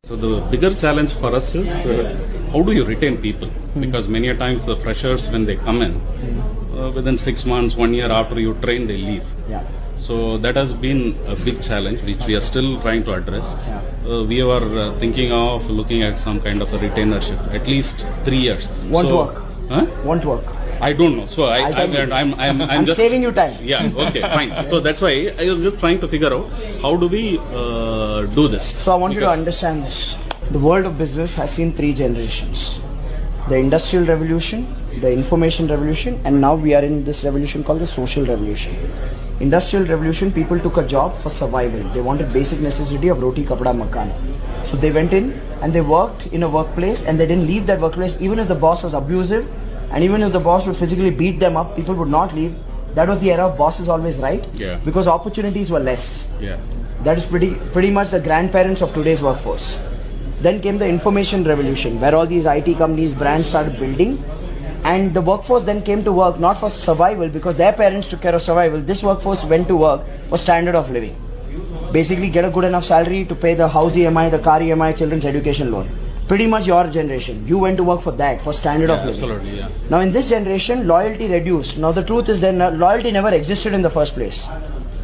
So the bigger challenge for us is how do you retain people? Because many a times the freshers, when they come in, within 6 months, 1 year after you train, they leave. Yeah. So that has been a big challenge which we are still trying to address. We were thinking of looking at some kind of a retainership, at least 3 years. Won't work. Huh? Won't work. I don't know. So I'm just saving you time. Yeah. Okay. Fine. So that's why I was just trying to figure out how do we do this. So I want you to understand this. The world of business has seen 3 generations: the industrial revolution, the information revolution, and now we are in this revolution called the social revolution. Industrial revolution, people took a job for survival. They wanted basic necessity of roti, kapda, makan. So they went in and they worked in a workplace, and they didn't leave that workplace even if the boss was abusive, and even if the boss would physically beat them up, people would not leave. That was the era of boss is always right. Yeah. Because opportunities were less. Yeah. That is pretty much the grandparents of today's workforce. Then came the information revolution, where all these IT companies, brands started building, and the workforce then came to work not for survival because their parents took care of survival. This workforce went to work for standard of living. Basically get a good enough salary to pay the house EMI, the car EMI, children's education loan. Pretty much your generation. You went to work for that, for standard of living. Absolutely, yeah. Now in this generation, loyalty reduced. Now the truth is that loyalty never existed in the first place.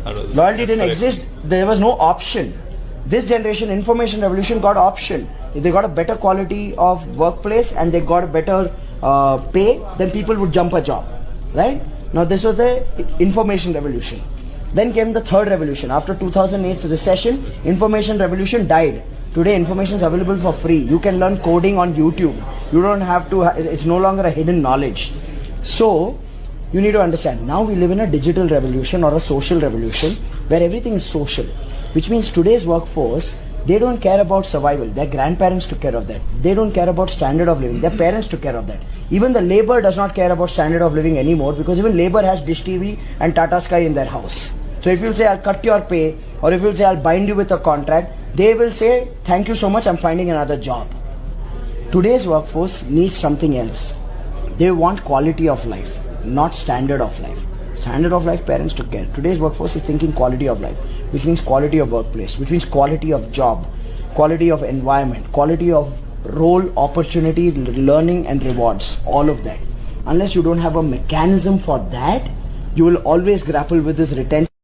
Loyalty didn't exist. There was no option. This generation, information revolution, got option. If they got a better quality of workplace and they got a better pay, then people would jump a job, right? Now this was the information revolution. Then came the third revolution. After 2008's recession, information revolution died. Today information is available for free. You can learn coding on YouTube. You don't have to, it's no longer a hidden knowledge. So you need to understand, now we live in a digital revolution or a social revolution where everything is social, which means today's workforce, they don't care about survival. Their grandparents took care of that. They don't care about standard of living. Their parents took care of that. Even the labor does not care about standard of living anymore, because even labor has Dish TV and Tata Sky in their house. So if you'll say, I'll cut your pay, or if you'll say, I'll bind you with a contract, they will say, thank you so much, I'm finding another job. Today's workforce needs something else. They want quality of life, not standard of life. Standard of life, parents took care. Today's workforce is thinking quality of life, which means quality of workplace, which means quality of job, quality of environment, quality of role, opportunity, learning and rewards, all of that. Unless you don't have a mechanism for that, you will always grapple with this retention.